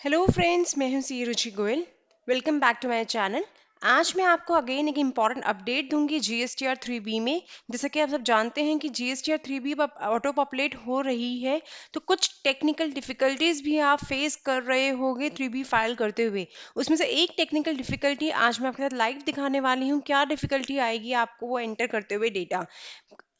Hello friends, मैं हूं C Ruchi Goyal. Welcome back to my channel. आज मैं आपको अगेन एक इम्पॉर्टेंट अपडेट दूंगी जीएसटीआर 3B में। जैसा कि आप सब जानते हैं कि जीएसटीआर 3B अब ऑटो पॉपुलेट हो रही है, तो कुछ टेक्निकल डिफिकल्टीज भी आप फेस कर रहे होंगे 3B फाइल करते हुए। उसमें से एक टेक्निकल डिफिकल्टी आज मैं आपके साथ लाइव दिखाने वाली हूँ। क्या डिफिकल्टी आएगी आपको वो एंटर करते हुए डेटा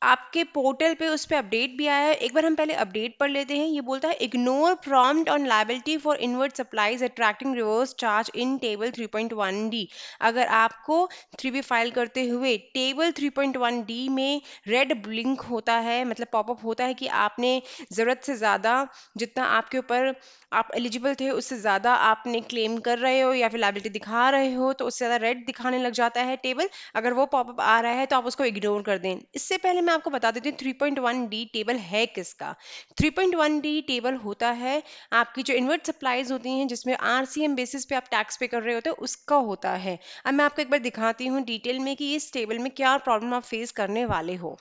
आपके पोर्टल पे, उस पे अपडेट भी आया है। एक बार हम पहले अपडेट पढ़ लेते हैं। ये बोलता है ignore prompt on liability for invert supplies attracting reverse charge in table 3.1D। अगर आपको 3B फाइल करते हुए टेबल 3.1D में रेड ब्लिंक होता है, मतलब पॉपअप होता है कि आपने ज़रूरत से ज़्यादा, जितना आपके ऊपर आप एलिजिबल थे उससे ज़्यादा आपने क्लेम कर रहे हो या फिर लायबिलिटी दिखा रहे हो, तो उससे ज़्यादा रेड दिखाने लग जाता है टेबल। अगर वो पॉपअप आ रहा है तो आप उसको इग्नोर कर दें। इससे पहले मैं आपको बता देती हूँ 3.1D टेबल है किसका। 3.1D टेबल होता है आपकी जो इन्वर्ट सप्लाईज होती हैं, जिसमें आरसीएम बेसिस पे आप टैक्स पे कर रहे होते हो, उसका होता है। अब मैं आपको एक बार दिखाती हूँ डिटेल में कि इस टेबल में क्या प्रॉब्लम आप फेस करने वाले हो।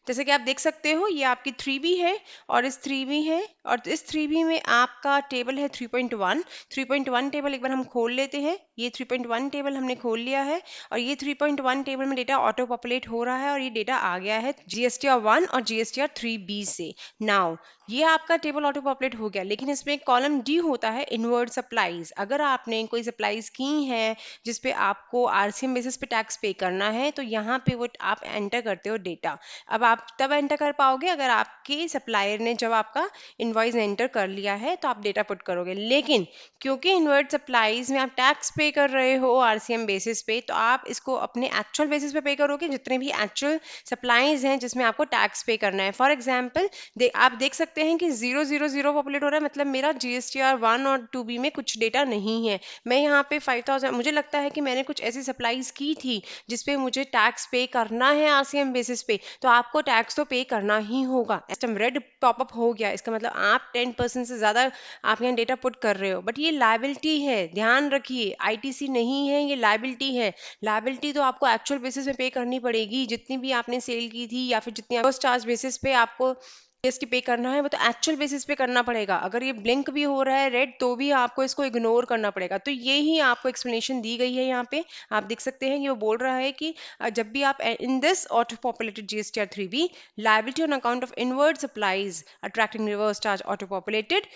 जैसे कि आप देख सकते हो, ये आपकी 3B है और इस 3B है, और इस 3B में आपका टेबल है 3.1। 3.1 टेबल एक बार हम खोल लेते हैं। ये 3.1 टेबल हमने खोल लिया है और ये 3.1 टेबल में डेटा ऑटो पॉपुलेट हो रहा है और ये डेटा आ गया है जीएसटीआर 1 और जीएसटीआर 3B से। नाउ ये आपका टेबल ऑटो पॉपुलेट हो गया, लेकिन इसमें एक कॉलम डी होता है इनवर्ड सप्लाईज। अगर आपने कोई सप्लाईज की हैं जिसपे आपको आरसीएम बेसिस पे टैक्स पे करना है, तो यहाँ पे वो आप एंटर करते हो डेटा। अब आप तब एंटर कर पाओगे अगर आपके सप्लायर ने जब आपका इनवॉइस एंटर कर लिया है तो आप डेटा पुट करोगे। लेकिन क्योंकि इनवर्ट सप्लाईज में आप टैक्स पे कर रहे हो आरसीएम बेसिस पे, तो आप इसको अपने एक्चुअल बेसिस पे करोगे, जितने भी एक्चुअल सप्लाईज हैं जिसमें आपको टैक्स पे करना है। फॉर एग्जाम्पल आप देख सकते हैं कि 000 पॉपुलेट हो रहा है, मतलब मेरा जीएसटीआर 1 और 2B में कुछ डेटा नहीं है। मैं यहाँ पे 5000, मुझे लगता है कि मैंने कुछ ऐसी सप्लाईज की थी जिसपे मुझे टैक्स पे करना है आरसीएम बेसिस पे, तो आपको टैक्स तो पे करना ही होगा। सिस्टम रेड पॉपअप हो गया, इसका मतलब आप 10% से ज़्यादा आप यहाँ डेटा पुट कर रहे हो। बट ये लायबिलिटी है, ध्यान रखिए, आईटीसी नहीं है, ये लायबिलिटी है। लायबिलिटी तो आपको एक्चुअल बेसिस पे पे करनी पड़ेगी। जितनी भी आपने सेल की थी या फिर जितनी चार्ज बेसिस पे आपको जीएसटी पे करना है, वो तो एक्चुअल बेसिस पे करना पड़ेगा। अगर ये ब्लिंक भी हो रहा है रेड, तो भी आपको इसको इग्नोर करना पड़ेगा। तो ये ही आपको एक्सप्लेनेशन दी गई है यहाँ पे। आप देख सकते हैं कि वो बोल रहा है कि जब भी आप in this auto populated GSTR 3B liability on account of inward supplies attracting reverse charge auto populated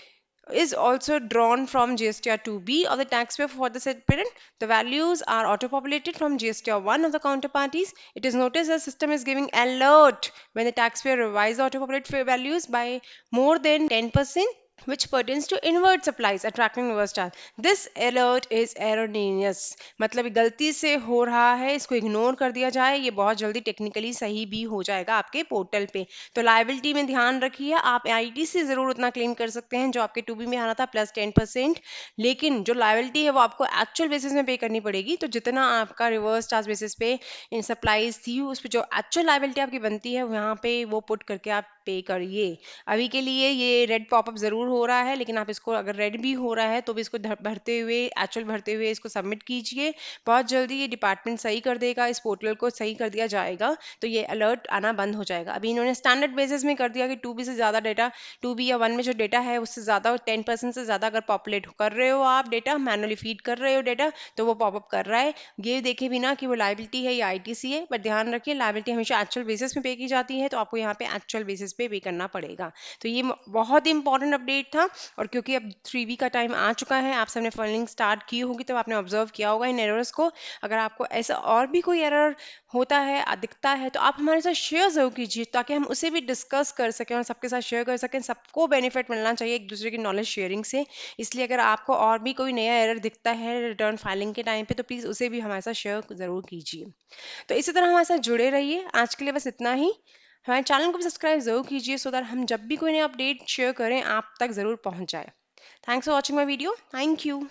is also drawn from GSTR 2B of the taxpayer for the said period. The values are auto-populated from GSTR 1 of the counterparties. It is noticed the system is giving alert when the taxpayer revises auto-populated values by more than 10%, which pertains to inward supplies attracting reverse charge. This alert is erroneous, मतलब ये गलती से हो रहा है, इसको ignore कर दिया जाए। ये बहुत जल्दी टेक्निकली सही भी हो जाएगा आपके पोर्टल पे। तो लायबिलिटी में ध्यान रखिए, आप आईटी से जरूर उतना क्लेम कर सकते हैं जो आपके 2B में आना था प्लस 10%, लेकिन जो लायबिलिटी है वो आपको एक्चुअल बेसिस में पे करनी पड़ेगी। तो जितना आपका रिवर्स चार्ज बेसिस पे इन सप्लाईज थी, उस पर जो एक्चुअल लायबिलिटी आपकी बनती है यहाँ पे वो पुट करके आप पे करिए। अभी के लिए ये रेड पॉपअप जरूर हो रहा है, लेकिन आप इसको, अगर रेड भी हो रहा है तो भी इसको भरते हुए, एक्चुअल भरते हुए इसको सबमिट कीजिए। बहुत जल्दी ये डिपार्टमेंट सही कर देगा, इस पोर्टल को सही कर दिया जाएगा, तो ये अलर्ट आना बंद हो जाएगा। अभी इन्होंने स्टैंडर्ड बेसिस में कर दिया कि 2B से ज़्यादा डेटा, 2B या 1 में जो डेटा है उससे ज़्यादा, 10% से ज़्यादा अगर पॉपुलेट कर रहे हो, आप डेटा मैनुअली फीड कर रहे हो डेटा, तो वो पॉपअप कर रहा है। ये देखे बिना कि वो लायबिलिटी है या आईटीसी है। बट ध्यान रखिए, लायबिलिटी हमेशा एक्चुअल बेसिस में पे की जाती है, तो आपको यहाँ पे एक्चुअल बेसिस पे पे करना पड़ेगा। तो ये बहुत ही इंपॉर्टेंट अपडेट था। और क्योंकि अब 3B का टाइम आ चुका है, आप सबने फंडिंग स्टार्ट की होगी, तो आपने ऑब्जर्व किया होगा इन एरर्स को। अगर आपको ऐसा और भी कोई एरर होता है, दिखता है, तो आप हमारे साथ शेयर जरूर कीजिए, ताकि हम उसे भी डिस्कस कर सकें और सबके साथ शेयर कर सकें। सबको बेनिफिट मिलना चाहिए एक दूसरे की नॉलेज शेयरिंग से। इसलिए अगर आपको और भी कोई नया एरर दिखता है रिटर्न फाइलिंग के टाइम पे, तो प्लीज़ उसे भी हमारे साथ शेयर जरूर कीजिए। तो इसी तरह हमारे साथ जुड़े रहिए। आज के लिए बस इतना ही। हमारे चैनल को भी सब्सक्राइब जरूर कीजिए, सो दैट हम जब भी कोई नया अपडेट शेयर करें आप तक जरूर पहुंच जाए। Thanks for watching my video. Thank you.